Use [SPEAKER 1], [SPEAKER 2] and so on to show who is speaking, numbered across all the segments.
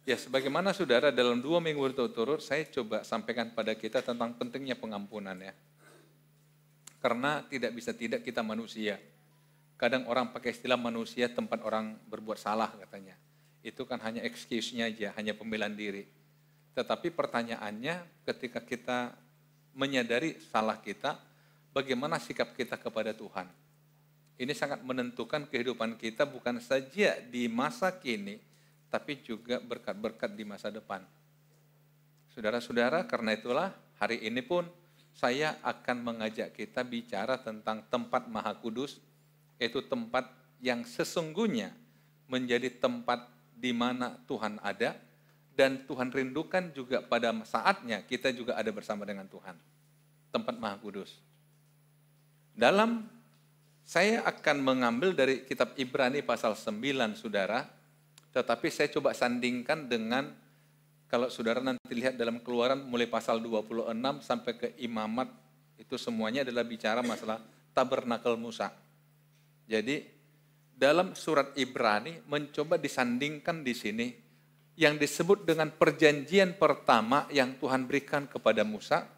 [SPEAKER 1] Ya, sebagaimana saudara dalam 2 minggu berturut-turut, saya coba sampaikan pada kita tentang pentingnya pengampunan ya. Karena tidak bisa tidak kita manusia. Kadang orang pakai istilah manusia tempat orang berbuat salah katanya. Itu kan hanya excuse-nya aja, hanya pembelaan diri. Tetapi pertanyaannya ketika kita menyadari salah kita, bagaimana sikap kita kepada Tuhan? Ini sangat menentukan kehidupan kita bukan saja di masa kini, tapi juga berkat-berkat di masa depan. Saudara-saudara, karena itulah hari ini pun saya akan mengajak kita bicara tentang tempat Maha Kudus, yaitu tempat yang sesungguhnya menjadi tempat di mana Tuhan ada, dan Tuhan rindukan juga pada saatnya kita juga ada bersama dengan Tuhan. Tempat Maha Kudus. Saya akan mengambil dari kitab Ibrani pasal 9, saudara, tetapi saya coba sandingkan dengan, kalau saudara nanti lihat dalam Keluaran mulai pasal 26 sampai ke Imamat, itu semuanya adalah bicara masalah tabernakel Musa. Jadi dalam surat Ibrani mencoba disandingkan di sini yang disebut dengan perjanjian pertama yang Tuhan berikan kepada Musa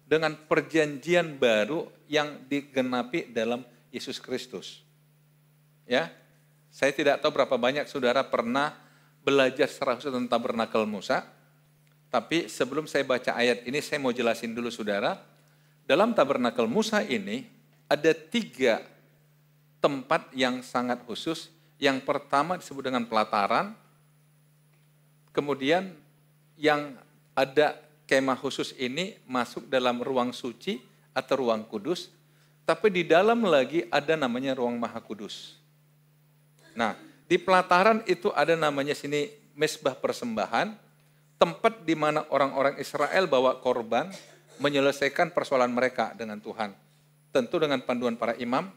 [SPEAKER 1] dengan perjanjian baru yang digenapi dalam Yesus Kristus. Ya. Saya tidak tahu berapa banyak saudara pernah belajar secara khusus tentang tabernakel Musa, tapi sebelum saya baca ayat ini, saya mau jelasin dulu saudara, dalam tabernakel Musa ini ada 3 tempat yang sangat khusus. Yang pertama disebut dengan pelataran, kemudian yang ada kemah khusus ini masuk dalam ruang suci atau ruang kudus, tapi di dalam lagi ada namanya ruang Maha Kudus. Nah, di pelataran itu ada namanya sini mezbah persembahan, tempat di mana orang-orang Israel bawa korban, menyelesaikan persoalan mereka dengan Tuhan. Tentu dengan panduan para imam.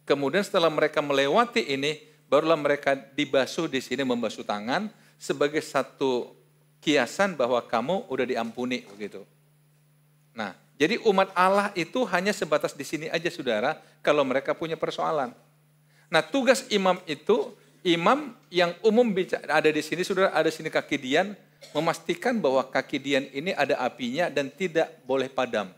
[SPEAKER 1] Kemudian setelah mereka melewati ini, barulah mereka dibasuh di sini, membasuh tangan, sebagai satu kiasan bahwa kamu udah diampuni, begitu. Nah, jadi umat Allah itu hanya sebatas di sini aja, saudara, kalau mereka punya persoalan. Nah, tugas imam itu, imam yang umum ada di sini, saudara, ada sini kaki dian, memastikan bahwa kaki dian ini ada apinya dan tidak boleh padam.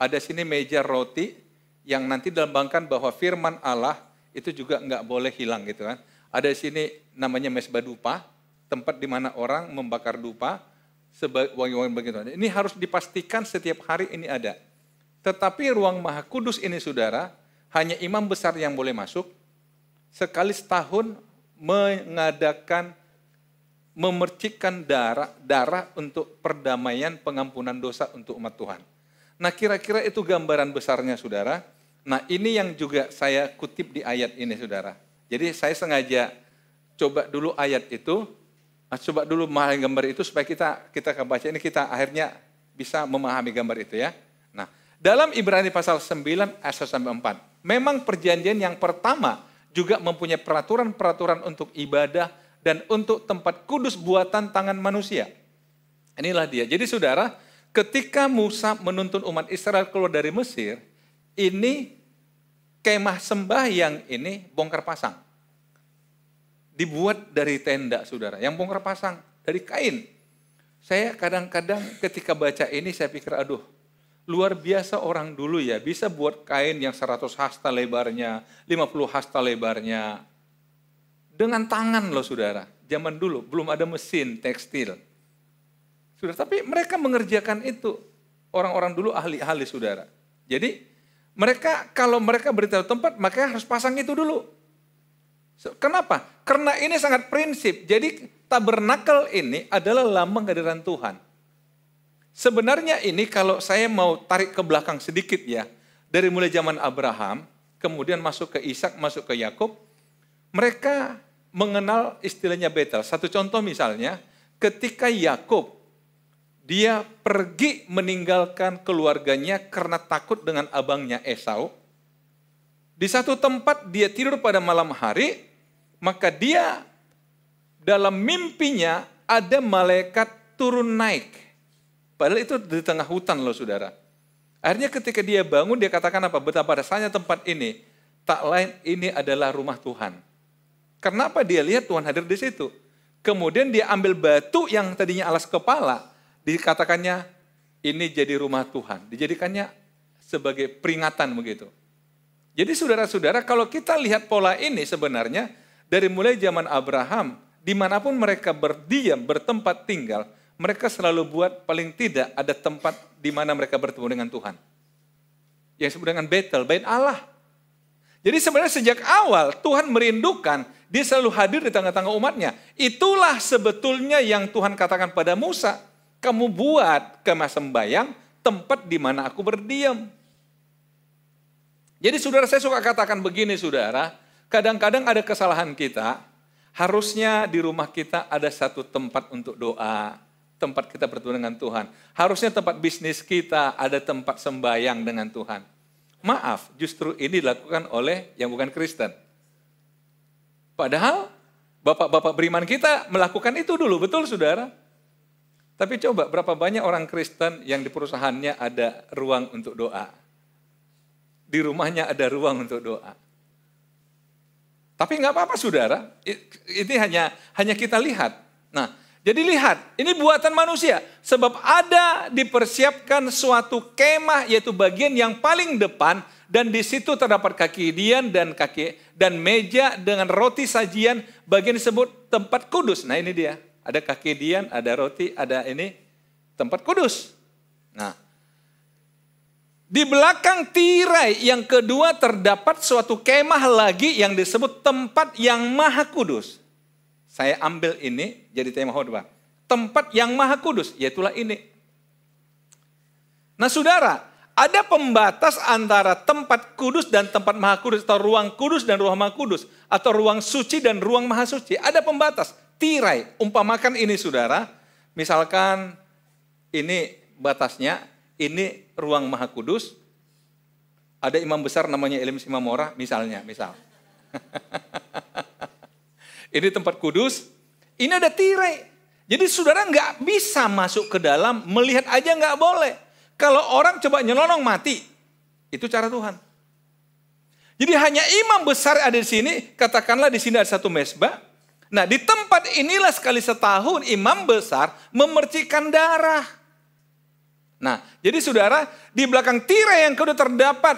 [SPEAKER 1] Ada sini meja roti yang nanti dilambangkan bahwa firman Allah itu juga nggak boleh hilang gitu kan. Ada sini namanya mezbah dupa, tempat di mana orang membakar dupa sebagai wangi-wangi begitu. Ini harus dipastikan setiap hari ini ada. Tetapi ruang Maha Kudus ini, saudara, hanya imam besar yang boleh masuk. Sekali setahun mengadakan, memercikkan darah untuk perdamaian pengampunan dosa untuk umat Tuhan. Nah, kira-kira itu gambaran besarnya, saudara. Nah, ini yang juga saya kutip di ayat ini, saudara. Jadi saya sengaja coba dulu ayat itu, coba dulu memahami gambar itu supaya kita baca ini, kita akhirnya bisa memahami gambar itu ya. Nah, dalam Ibrani pasal 9 ayat 1-4, memang perjanjian yang pertama juga mempunyai peraturan-peraturan untuk ibadah dan untuk tempat kudus buatan tangan manusia. Inilah dia. Jadi saudara, ketika Musa menuntun umat Israel keluar dari Mesir, ini kemah sembahyang ini bongkar pasang. Dibuat dari tenda, saudara. Yang bongkar pasang dari kain. Saya kadang-kadang ketika baca ini saya pikir, aduh, luar biasa orang dulu ya, bisa buat kain yang 100 hasta lebarnya, 50 hasta lebarnya. Dengan tangan loh, saudara. Zaman dulu, belum ada mesin tekstil. Saudara, tapi mereka mengerjakan itu. Orang-orang dulu ahli-ahli, saudara. Jadi, kalau mereka beritahu tempat, maka harus pasang itu dulu. Kenapa? Karena ini sangat prinsip. Jadi, tabernakel ini adalah lambang kehadiran Tuhan. Sebenarnya ini kalau saya mau tarik ke belakang sedikit ya, dari mulai zaman Abraham, kemudian masuk ke Ishak, masuk ke Yakub, mereka mengenal istilahnya Betel. Satu contoh misalnya, ketika Yakub, dia pergi meninggalkan keluarganya karena takut dengan abangnya Esau. Di satu tempat dia tidur pada malam hari, maka dia dalam mimpinya ada malaikat turun naik. Padahal itu di tengah hutan loh, saudara. Akhirnya ketika dia bangun, dia katakan apa? Betapa dasarnya tempat ini, tak lain ini adalah rumah Tuhan. Kenapa dia lihat Tuhan hadir di situ? Kemudian dia ambil batu yang tadinya alas kepala, dikatakannya ini jadi rumah Tuhan. Dijadikannya sebagai peringatan begitu. Jadi saudara-saudara, kalau kita lihat pola ini sebenarnya, dari mulai zaman Abraham, dimanapun mereka berdiam, bertempat tinggal, mereka selalu buat paling tidak ada tempat di mana mereka bertemu dengan Tuhan. Yang disebut dengan Betel, Bait Allah. Jadi sebenarnya sejak awal Tuhan merindukan, dia selalu hadir di tengah-tengah umatnya. Itulah sebetulnya yang Tuhan katakan pada Musa, kamu buat kemah sembayang, tempat di mana aku berdiam. Jadi saudara, saya suka katakan begini saudara, kadang-kadang ada kesalahan kita, harusnya di rumah kita ada satu tempat untuk doa, tempat kita bertemu dengan Tuhan. Harusnya tempat bisnis kita ada tempat sembayang dengan Tuhan. Maaf, justru ini dilakukan oleh yang bukan Kristen. Padahal bapak-bapak beriman kita melakukan itu dulu, betul saudara? Tapi coba berapa banyak orang Kristen yang di perusahaannya ada ruang untuk doa. Di rumahnya ada ruang untuk doa. Tapi nggak apa-apa saudara, ini hanya kita lihat. Nah, jadi lihat, ini buatan manusia. Sebab ada dipersiapkan suatu kemah, yaitu bagian yang paling depan, dan di situ terdapat kaki dian dan meja dengan roti sajian, bagian disebut tempat kudus. Nah ini dia, ada kaki dian, ada roti, ada ini tempat kudus. Nah, di belakang tirai yang kedua terdapat suatu kemah lagi yang disebut tempat yang maha kudus. Saya ambil ini jadi tema khotbah. Tempat yang maha kudus, yaitulah ini. Nah saudara, ada pembatas antara tempat kudus dan tempat maha kudus, atau ruang kudus dan ruang maha kudus, atau ruang suci dan ruang maha suci. Ada pembatas, tirai. Umpamakan ini saudara, misalkan ini batasnya, ini ruang maha kudus, ada imam besar namanya Elimas Imam Morah, misal. Ini tempat kudus, ini ada tirai. Jadi saudara nggak bisa masuk ke dalam, melihat aja nggak boleh. Kalau orang coba nyelonong mati, itu cara Tuhan. Jadi hanya imam besar ada di sini, katakanlah di sini ada satu mezbah. Nah di tempat inilah sekali setahun imam besar memercikan darah. Nah jadi saudara, di belakang tirai yang kedua terdapat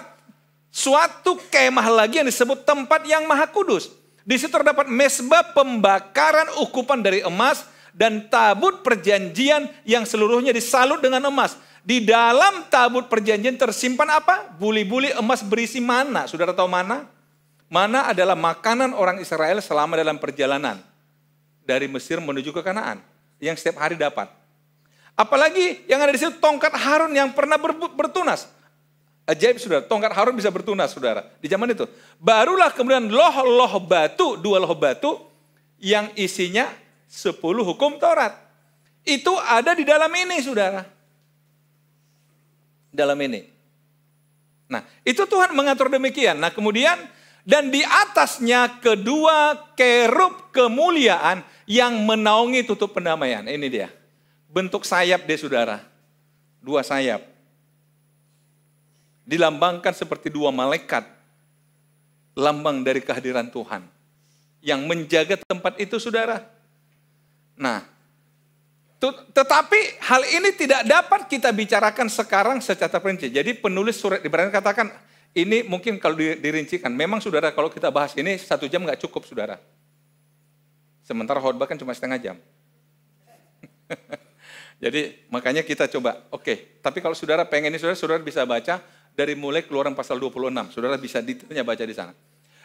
[SPEAKER 1] suatu kemah lagi yang disebut tempat yang maha kudus. Di situ terdapat mezbah pembakaran ukupan dari emas dan tabut perjanjian yang seluruhnya disalut dengan emas. Di dalam tabut perjanjian tersimpan apa? Buli-buli emas berisi mana. Saudara tahu mana? Mana adalah makanan orang Israel selama dalam perjalanan dari Mesir menuju ke Kanaan yang setiap hari dapat. Apalagi yang ada di situ tongkat Harun yang pernah bertunas. Ajaib saudara, tongkat Harun bisa bertunas saudara. Di zaman itu. Barulah kemudian loh batu, 2 loh batu yang isinya 10 hukum Taurat. Itu ada di dalam ini saudara. Dalam ini. Nah itu Tuhan mengatur demikian. Nah kemudian dan di atasnya kedua kerub kemuliaan yang menaungi tutup pendamaian. Ini dia. Bentuk sayap deh saudara. 2 sayap. Dilambangkan seperti 2 malaikat, lambang dari kehadiran Tuhan, yang menjaga tempat itu saudara. Nah, tetapi hal ini tidak dapat kita bicarakan sekarang secara perinci. Jadi penulis surat Ibrani katakan, ini mungkin kalau dirincikan, memang saudara kalau kita bahas ini 1 jam nggak cukup saudara. Sementara khotbah kan cuma setengah jam. Jadi makanya kita coba, oke. Tapi kalau saudara pengen ini saudara bisa baca, dari mulai Keluaran pasal 26. Saudara bisa detailnya baca di sana.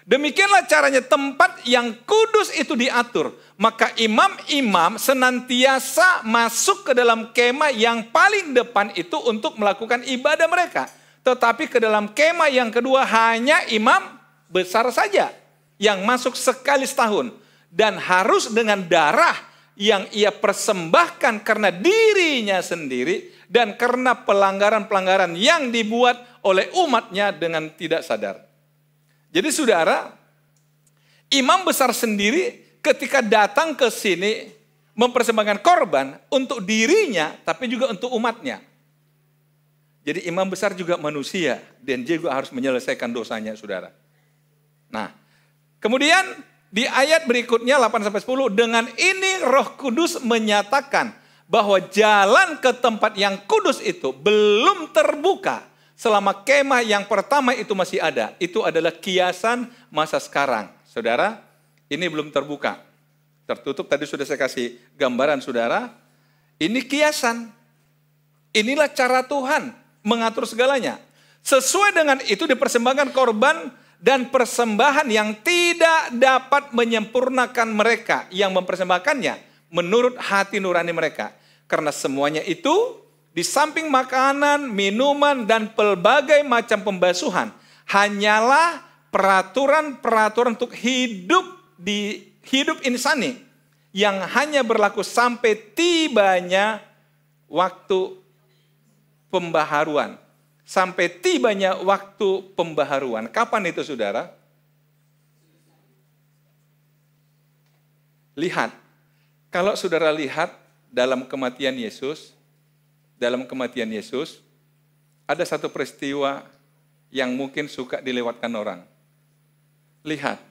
[SPEAKER 1] Demikianlah caranya tempat yang kudus itu diatur. Maka imam-imam senantiasa masuk ke dalam kemah yang paling depan itu untuk melakukan ibadah mereka. Tetapi ke dalam kemah yang kedua hanya imam besar saja yang masuk sekali setahun. Dan harus dengan darah yang ia persembahkan karena dirinya sendiri dan karena pelanggaran-pelanggaran yang dibuat oleh umatnya dengan tidak sadar. Jadi saudara, imam besar sendiri ketika datang ke sini mempersembahkan korban untuk dirinya tapi juga untuk umatnya. Jadi imam besar juga manusia dan dia juga harus menyelesaikan dosanya, saudara. Nah, kemudian di ayat berikutnya 8-10, dengan ini Roh Kudus menyatakan bahwa jalan ke tempat yang kudus itu belum terbuka selama kemah yang pertama itu masih ada. Itu adalah kiasan masa sekarang. Saudara, ini belum terbuka. Tertutup, tadi sudah saya kasih gambaran, saudara. Ini kiasan. Inilah cara Tuhan mengatur segalanya. Sesuai dengan itu dipersembahkan korban dan persembahan yang tidak dapat menyempurnakan mereka yang mempersembahkannya menurut hati nurani mereka. Karena semuanya itu di samping makanan, minuman, dan pelbagai macam pembasuhan hanyalah peraturan-peraturan untuk hidup insani yang hanya berlaku sampai tibanya waktu pembaharuan. Sampai tibanya waktu pembaharuan. Kapan itu, saudara? Lihat. Kalau saudara lihat dalam kematian Yesus, ada satu peristiwa yang mungkin suka dilewatkan orang. Lihat,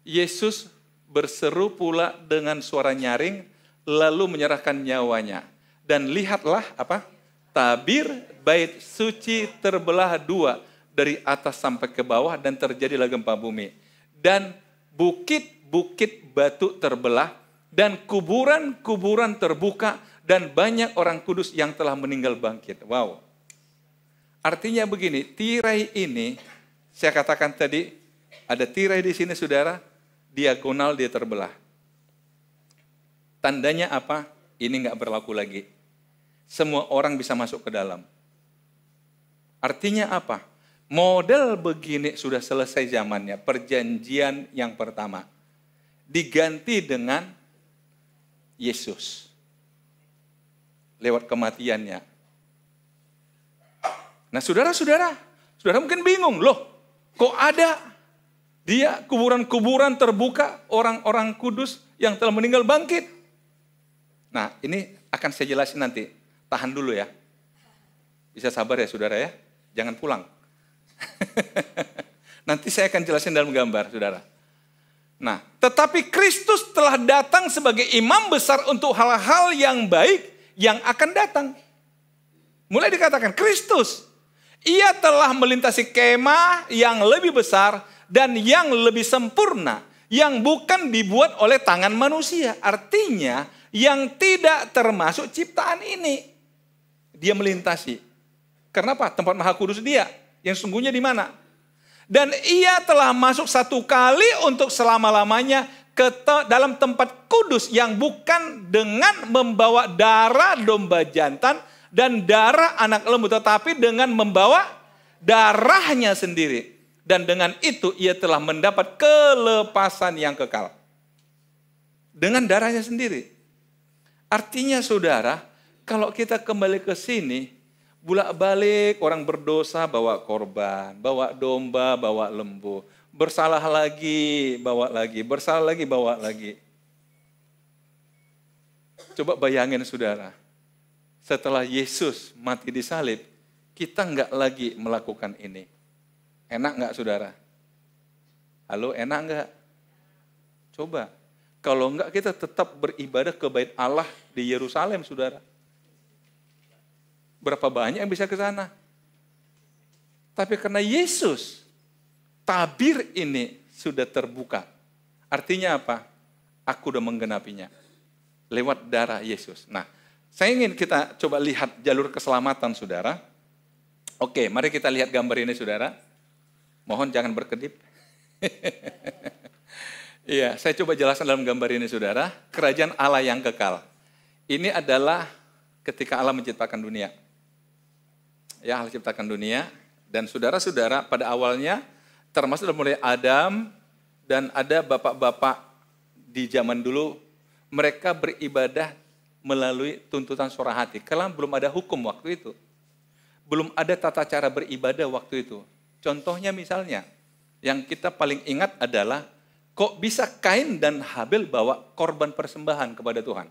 [SPEAKER 1] Yesus berseru pula dengan suara nyaring, lalu menyerahkan nyawanya. Dan lihatlah apa? Tabir bait suci terbelah dua dari atas sampai ke bawah dan terjadilah gempa bumi. Dan bukit-bukit batu terbelah dan kuburan-kuburan terbuka dan banyak orang kudus yang telah meninggal bangkit. Wow. Artinya begini, tirai ini, saya katakan tadi, ada tirai di sini, saudara, diagonal dia terbelah. Tandanya apa? Ini nggak berlaku lagi. Semua orang bisa masuk ke dalam. Artinya apa? Model begini sudah selesai zamannya, perjanjian yang pertama. Diganti dengan Yesus. Lewat kematiannya. Nah, saudara mungkin bingung, loh, kok ada dia kuburan-kuburan terbuka, orang-orang kudus yang telah meninggal bangkit? Nah, ini akan saya jelasin nanti. Tahan dulu ya. Bisa sabar ya, saudara ya. Jangan pulang. Nanti saya akan jelasin dalam gambar, saudara. Nah, tetapi Kristus telah datang sebagai imam besar untuk hal-hal yang baik yang akan datang. Mulai dikatakan, Kristus, ia telah melintasi kemah yang lebih besar dan yang lebih sempurna, yang bukan dibuat oleh tangan manusia. Artinya, yang tidak termasuk ciptaan ini. Dia melintasi. Kenapa? Tempat maha kudus dia. Yang sungguhnya di mana? Dan ia telah masuk satu kali untuk selama-lamanya ke dalam tempat kudus yang bukan dengan membawa darah domba jantan dan darah anak lembu, tetapi dengan membawa darahnya sendiri. Dan dengan itu ia telah mendapat kelepasan yang kekal. Dengan darahnya sendiri. Artinya, saudara, kalau kita kembali ke sini, bolak-balik orang berdosa bawa korban, bawa domba, bawa lembu. Bersalah lagi, bawa lagi. Bersalah lagi, bawa lagi. Coba bayangin, saudara. Setelah Yesus mati di salib, kita nggak lagi melakukan ini. Enak nggak, saudara? Halo, enak nggak? Coba. Kalau enggak, kita tetap beribadah ke bait Allah di Yerusalem, saudara. Berapa banyak yang bisa ke sana? Tapi karena Yesus, tabir ini sudah terbuka. Artinya apa? Aku udah menggenapinya. Lewat darah Yesus. Nah, saya ingin kita coba lihat jalur keselamatan, saudara. Oke, mari kita lihat gambar ini, saudara. Mohon jangan berkedip. Iya, saya coba jelaskan dalam gambar ini, saudara. Kerajaan Allah yang kekal. Ini adalah ketika Allah menciptakan dunia. Ya, Allah ciptakan dunia. Dan saudara-saudara pada awalnya, termasuk mulai Adam, dan ada bapak-bapak di zaman dulu, mereka beribadah melalui tuntutan suara hati. Karena belum ada hukum waktu itu. Belum ada tata cara beribadah waktu itu. Contohnya misalnya, yang kita paling ingat adalah, kok bisa Kain dan Habel bawa korban persembahan kepada Tuhan?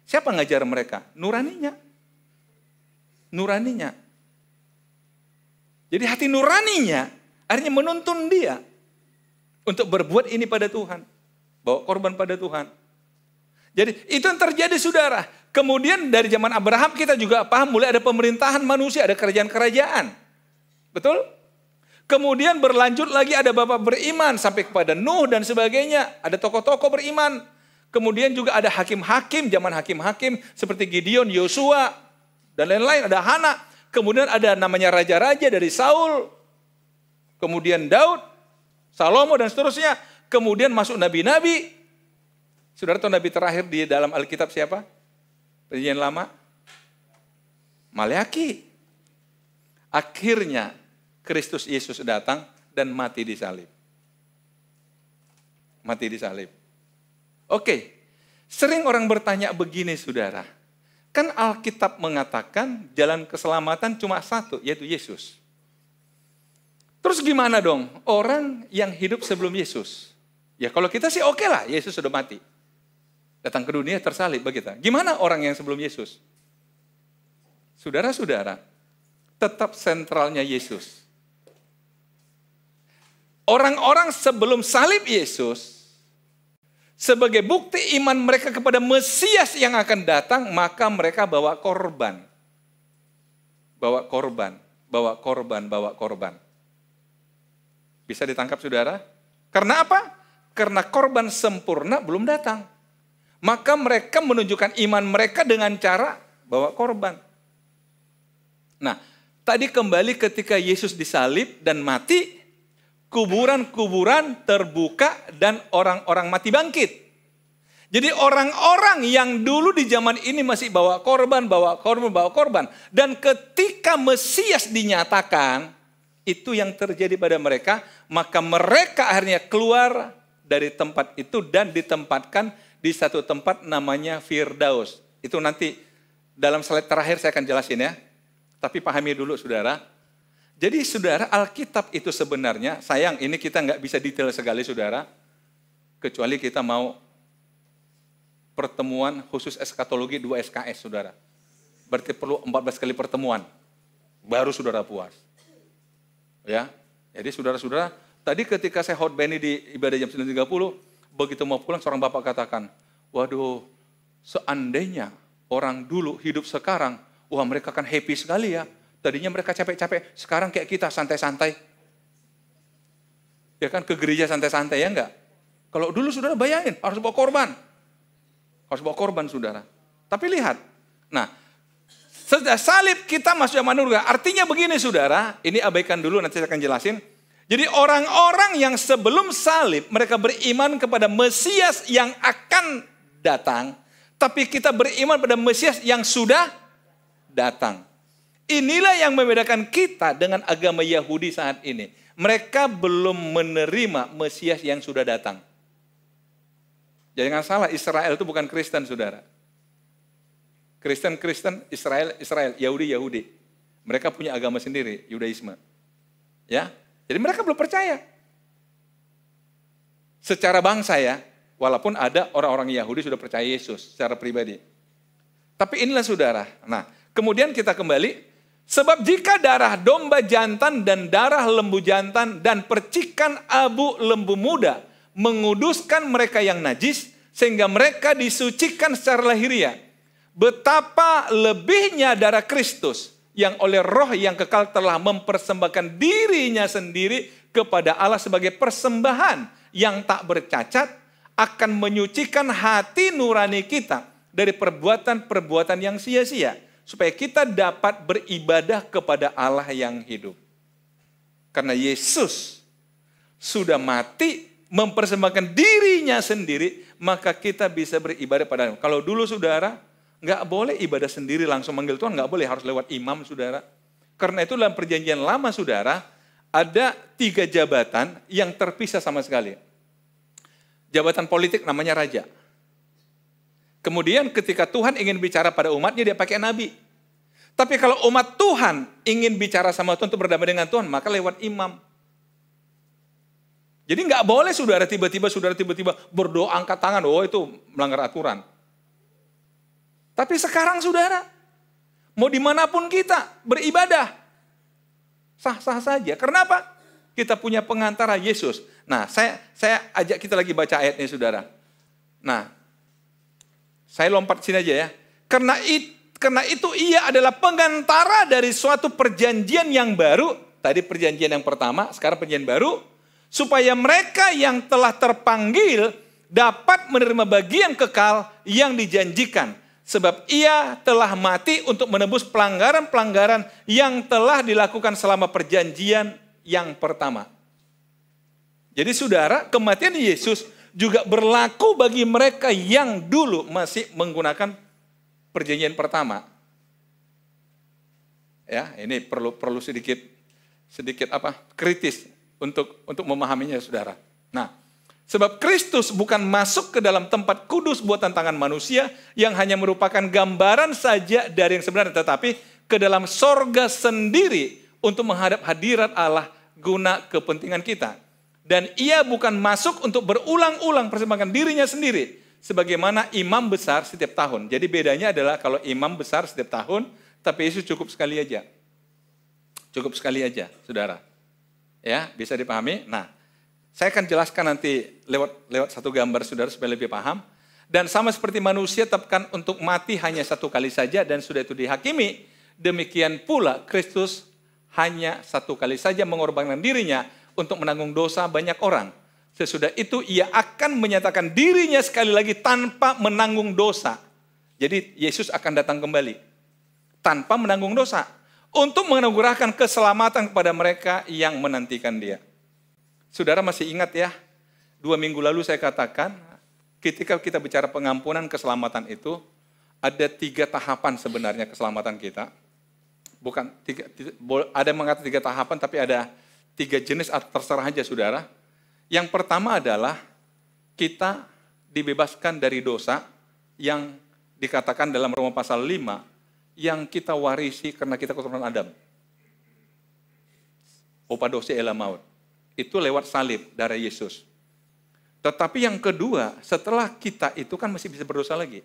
[SPEAKER 1] Siapa ngajar mereka? Nuraninya. Nuraninya. Jadi hati nuraninya akhirnya menuntun dia untuk berbuat ini pada Tuhan. Bawa korban pada Tuhan. Jadi itu yang terjadi saudara. Kemudian dari zaman Abraham kita juga paham mulai ada pemerintahan manusia, ada kerajaan-kerajaan. Betul? Kemudian berlanjut lagi ada bapak beriman sampai kepada Nuh dan sebagainya. Ada tokoh-tokoh beriman. Kemudian juga ada hakim-hakim, zaman hakim-hakim seperti Gideon, Yosua, dan lain-lain. Ada Hana. Kemudian ada namanya raja-raja dari Saul. Kemudian Daud, Salomo dan seterusnya. Kemudian masuk nabi-nabi. Saudara tahu nabi terakhir di dalam Alkitab siapa? Perjanjian Lama? Maleaki. Akhirnya Kristus Yesus datang dan mati di salib. Mati di salib. Oke, sering orang bertanya begini saudara. Kan Alkitab mengatakan jalan keselamatan cuma satu, yaitu Yesus. Terus gimana dong orang yang hidup sebelum Yesus? Ya kalau kita sih oke lah, Yesus sudah mati. Datang ke dunia tersalib begitu. Gimana orang yang sebelum Yesus? Saudara-saudara, tetap sentralnya Yesus. Orang-orang sebelum salib Yesus, sebagai bukti iman mereka kepada Mesias yang akan datang, maka mereka bawa korban. Bawa korban, bawa korban, bawa korban. Bisa ditangkap saudara? Karena apa? Karena korban sempurna belum datang. Maka mereka menunjukkan iman mereka dengan cara bawa korban. Nah, tadi kembali ketika Yesus disalib dan mati, kuburan-kuburan terbuka dan orang-orang mati bangkit. Jadi orang-orang yang dulu di zaman ini masih bawa korban, bawa korban, bawa korban. Dan ketika Mesias dinyatakan, itu yang terjadi pada mereka, maka mereka akhirnya keluar dari tempat itu dan ditempatkan di satu tempat namanya Firdaus. Itu nanti dalam slide terakhir saya akan jelasin ya. Tapi pahami dulu saudara. Jadi saudara, Alkitab itu sebenarnya, sayang ini kita nggak bisa detail sekali saudara, kecuali kita mau pertemuan khusus eskatologi 2 SKS saudara. Berarti perlu 14 kali pertemuan, baru saudara puas. Ya, jadi saudara-saudara, tadi ketika saya khotbah ini di ibadah jam 9.30, begitu mau pulang seorang bapak katakan, waduh, seandainya orang dulu hidup sekarang, wah mereka akan happy sekali ya. Tadinya mereka capek-capek, sekarang kayak kita santai-santai. Ya kan, ke gereja santai-santai ya enggak? Kalau dulu saudara bayangin, harus bawa korban. Harus bawa korban saudara. Tapi lihat, nah, setelah salib kita masuk zaman surga. Artinya begini saudara, ini abaikan dulu nanti saya akan jelasin. Jadi orang-orang yang sebelum salib, mereka beriman kepada Mesias yang akan datang. Tapi kita beriman pada Mesias yang sudah datang. Inilah yang membedakan kita dengan agama Yahudi saat ini. Mereka belum menerima Mesias yang sudah datang. Jangan salah, Israel itu bukan Kristen, saudara. Kristen, Israel, Yahudi. Mereka punya agama sendiri, Yudaisme. Ya, jadi mereka belum percaya. Secara bangsa ya, walaupun ada orang-orang Yahudi sudah percaya Yesus secara pribadi. Tapi inilah saudara. Nah, kemudian kita kembali. Sebab jika darah domba jantan dan darah lembu jantan dan percikan abu lembu muda menguduskan mereka yang najis, sehingga mereka disucikan secara lahiriah. Betapa lebihnya darah Kristus yang oleh roh yang kekal telah mempersembahkan dirinya sendiri kepada Allah sebagai persembahan yang tak bercacat, akan menyucikan hati nurani kita dari perbuatan-perbuatan yang sia-sia. Supaya kita dapat beribadah kepada Allah yang hidup. Karena Yesus sudah mati, mempersembahkan dirinya sendiri, maka kita bisa beribadah pada Allah. Kalau dulu saudara, nggak boleh ibadah sendiri langsung manggil Tuhan, nggak boleh, harus lewat imam saudara. Karena itu dalam perjanjian lama saudara, ada 3 jabatan yang terpisah sama sekali. Jabatan politik namanya raja. Kemudian ketika Tuhan ingin bicara pada umatnya, dia pakai nabi. Tapi kalau umat Tuhan ingin bicara sama Tuhan untuk berdamai dengan Tuhan, maka lewat imam. Jadi nggak boleh saudara tiba-tiba berdoa angkat tangan, oh itu melanggar aturan. Tapi sekarang saudara, mau dimanapun kita beribadah. sah-sah saja. Kenapa? Kita punya pengantara Yesus. Nah, saya ajak kita lagi baca ayatnya, saudara. Nah, saya lompat sini aja ya. Karena itu ia adalah pengantara dari suatu perjanjian yang baru. Tadi perjanjian yang pertama, sekarang perjanjian baru. Supaya mereka yang telah terpanggil dapat menerima bagian kekal yang dijanjikan. Sebab ia telah mati untuk menebus pelanggaran-pelanggaran yang telah dilakukan selama perjanjian yang pertama. Jadi saudara, kematian Yesus juga berlaku bagi mereka yang dulu masih menggunakan perjanjian pertama. Ya, ini perlu sedikit kritis untuk memahaminya, saudara. Nah, sebab Kristus bukan masuk ke dalam tempat kudus buatan tangan manusia yang hanya merupakan gambaran saja dari yang sebenarnya, tetapi ke dalam sorga sendiri untuk menghadap hadirat Allah guna kepentingan kita. Dan ia bukan masuk untuk berulang-ulang persembahkan dirinya sendiri sebagaimana imam besar setiap tahun. Jadi bedanya adalah kalau imam besar setiap tahun, tapi Yesus cukup sekali aja. Cukup sekali aja, saudara. Ya, bisa dipahami? Nah, saya akan jelaskan nanti lewat satu gambar, saudara, supaya lebih paham. Dan sama seperti manusia tetapkan untuk mati hanya satu kali saja dan sudah itu dihakimi, demikian pula Kristus hanya satu kali saja mengorbankan dirinya untuk menanggung dosa banyak orang. Sesudah itu ia akan menyatakan dirinya sekali lagi tanpa menanggung dosa. Jadi Yesus akan datang kembali tanpa menanggung dosa untuk menganugerahkan keselamatan kepada mereka yang menantikan dia. Saudara masih ingat ya, 2 minggu lalu saya katakan ketika kita bicara pengampunan keselamatan itu ada 3 tahapan sebenarnya keselamatan kita. Bukan ada yang mengatakan 3 tahapan, tapi ada 3 jenis, terserah aja saudara. Yang pertama adalah kita dibebaskan dari dosa yang dikatakan dalam Roma pasal 5 yang kita warisi karena kita keturunan Adam. Upah dosa ialah maut. Itu lewat salib darah Yesus. Tetapi yang kedua, setelah kita itu kan masih bisa berdosa lagi.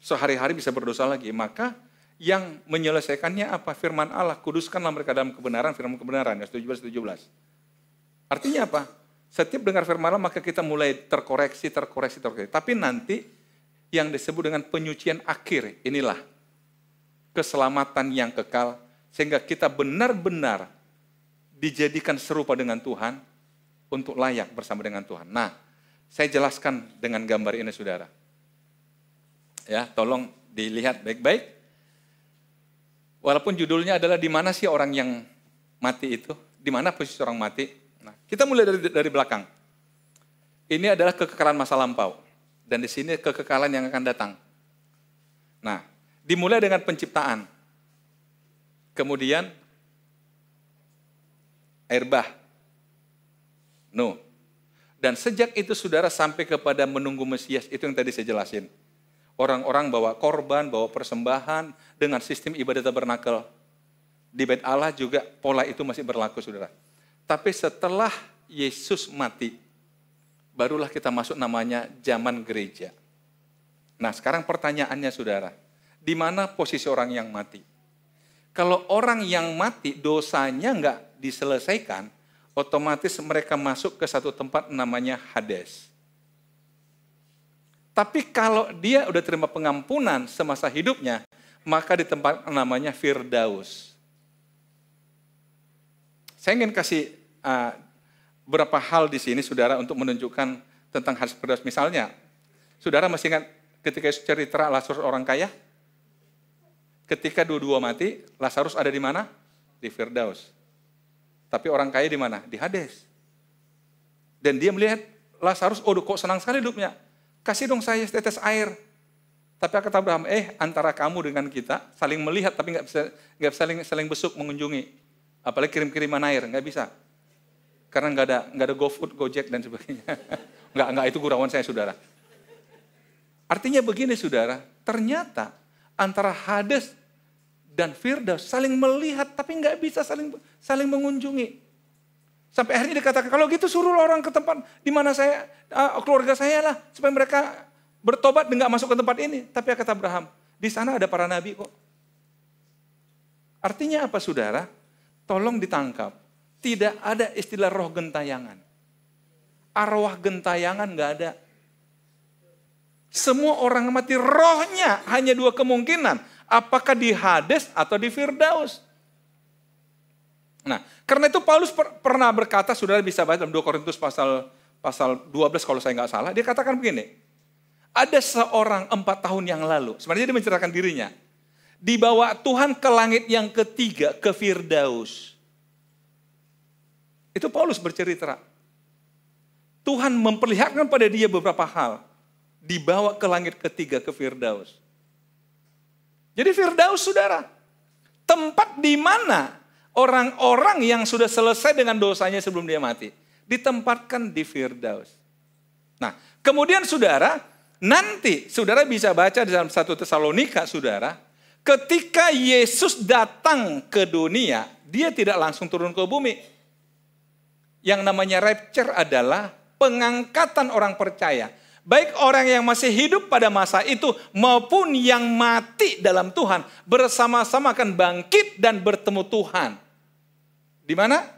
[SPEAKER 1] Sehari-hari bisa berdosa lagi, maka yang menyelesaikannya apa? Firman Allah, kuduskanlah mereka dalam kebenaran, firman kebenaran, 17. Artinya apa? Setiap dengar firman Allah, maka kita mulai terkoreksi. Tapi nanti yang disebut dengan penyucian akhir, inilah keselamatan yang kekal, sehingga kita benar-benar dijadikan serupa dengan Tuhan, untuk layak bersama dengan Tuhan. Nah, saya jelaskan dengan gambar ini, saudara. Ya, tolong dilihat baik-baik. Walaupun judulnya adalah di mana sih orang yang mati itu? Di mana posisi orang mati? Nah, kita mulai dari belakang. Ini adalah kekekalan masa lampau. Dan di sini kekekalan yang akan datang. Nah, dimulai dengan penciptaan. Kemudian air bah. Nuh. Dan sejak itu saudara sampai kepada menunggu Mesias, itu yang tadi saya jelasin. Orang-orang bawa korban, bawa persembahan dengan sistem ibadah tabernakel. Di Bait Allah juga pola itu masih berlaku, saudara. Tapi setelah Yesus mati, barulah kita masuk namanya zaman gereja. Nah, sekarang pertanyaannya, saudara, di mana posisi orang yang mati? Kalau orang yang mati dosanya nggak diselesaikan, otomatis mereka masuk ke satu tempat namanya Hades. Tapi kalau dia udah terima pengampunan semasa hidupnya, maka di tempat namanya Firdaus. Saya ingin kasih beberapa hal di sini, saudara, untuk menunjukkan tentang Hades Firdaus. Misalnya, saudara masih ingat ketika cerita Lazarus orang kaya? Ketika dua-dua mati, Lazarus ada di mana? Di Firdaus. Tapi orang kaya di mana? Di Hades. Dan dia melihat Lazarus, oh kok senang sekali hidupnya. Kasih dong saya setetes air. Tapi kata Abraham, antara kamu dengan kita saling melihat, tapi nggak bisa saling besuk mengunjungi. Apalagi kirim-kiriman air, nggak bisa. Karena nggak ada GoFood, Gojek dan sebagainya. nggak itu gurauan saya, saudara. Artinya begini, saudara, ternyata antara Hades dan Firdaus saling melihat, tapi nggak bisa saling mengunjungi. Sampai akhirnya dikatakan, kalau gitu suruh orang ke tempat di mana saya, keluarga saya lah, supaya mereka bertobat dan nggak masuk ke tempat ini. Tapi kata Abraham, di sana ada para nabi kok. Artinya apa, saudara? Tolong ditangkap. Tidak ada istilah roh gentayangan. Arwah gentayangan nggak ada. Semua orang mati rohnya hanya dua kemungkinan. Apakah di Hades atau di Firdaus. Nah, karena itu Paulus pernah berkata, saudara bisa baca dalam 2 Korintus pasal 12 kalau saya nggak salah. Dia katakan begini, ada seorang 4 tahun yang lalu, sebenarnya dia menceritakan dirinya. Dibawa Tuhan ke langit yang ketiga, ke Firdaus. Itu Paulus bercerita. Tuhan memperlihatkan pada dia beberapa hal. Dibawa ke langit ketiga, ke Firdaus. Jadi Firdaus, saudara, tempat di mana orang-orang yang sudah selesai dengan dosanya sebelum dia mati. Ditempatkan di Firdaus. Nah, kemudian saudara, nanti saudara bisa baca di dalam 1 Tesalonika, saudara, ketika Yesus datang ke dunia, dia tidak langsung turun ke bumi. Yang namanya rapture adalah pengangkatan orang percaya. Baik orang yang masih hidup pada masa itu maupun yang mati dalam Tuhan bersama-sama akan bangkit dan bertemu Tuhan. Di mana?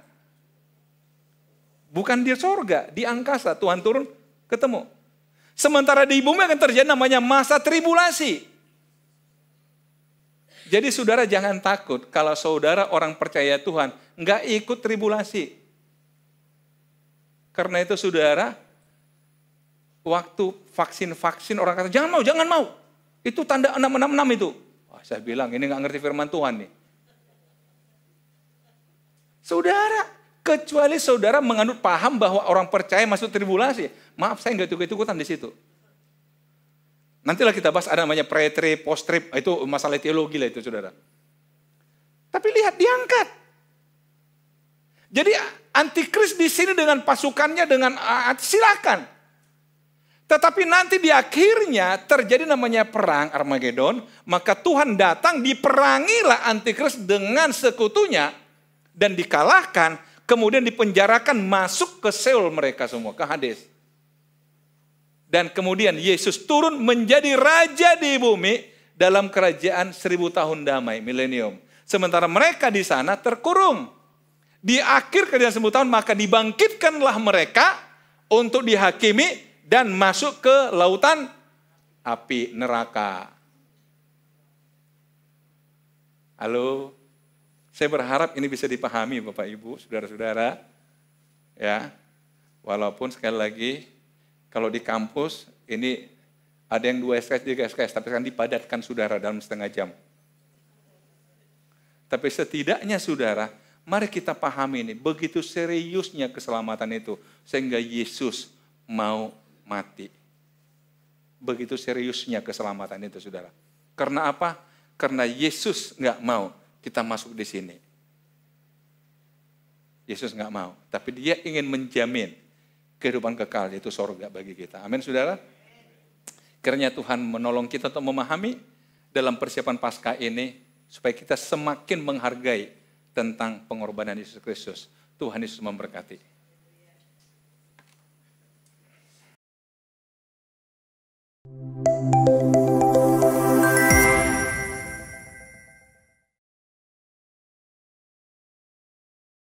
[SPEAKER 1] Bukan di sorga, di angkasa Tuhan turun ketemu. Sementara di bumi akan terjadi namanya masa tribulasi. Jadi saudara jangan takut kalau saudara orang percaya Tuhan nggak ikut tribulasi. Karena itu saudara, waktu vaksin orang kata, jangan mau. Itu tanda 666 itu. Wah, saya bilang, ini nggak ngerti firman Tuhan nih. Saudara, kecuali saudara menganut paham bahwa orang percaya masuk tribulasi. Maaf, saya nggak ikut-ikutan di situ. Nantilah kita bahas ada namanya pre-trib, post-trib. Itu masalah teologi lah itu, saudara. Tapi lihat, diangkat. Jadi antikris di sini dengan pasukannya, dengan silakan. Tetapi nanti di akhirnya terjadi namanya perang Armageddon, maka Tuhan datang, diperangilah antikris dengan sekutunya dan dikalahkan, kemudian dipenjarakan masuk ke Seol mereka semua, ke Hades. Dan kemudian Yesus turun menjadi raja di bumi dalam kerajaan 1000 tahun damai, milenium. Sementara mereka di sana terkurung. Di akhir kerajaan 1000 tahun maka dibangkitkanlah mereka untuk dihakimi dan masuk ke lautan api neraka. Halo, saya berharap ini bisa dipahami Bapak Ibu, saudara-saudara. Ya, walaupun sekali lagi, kalau di kampus ini ada yang 2 SKS, 3 SKS, tapi kan dipadatkan saudara dalam setengah jam. Tapi setidaknya saudara, mari kita pahami ini, begitu seriusnya keselamatan itu, sehingga Yesus mau mati. Begitu seriusnya keselamatan itu, saudara. Karena apa? Karena Yesus nggak mau kita masuk di sini. Yesus nggak mau, tapi dia ingin menjamin kehidupan kekal, yaitu sorga bagi kita. Amin, saudara. Kiranya Tuhan menolong kita untuk memahami dalam persiapan Paskah ini, supaya kita semakin menghargai tentang pengorbanan Yesus Kristus. Tuhan Yesus memberkati.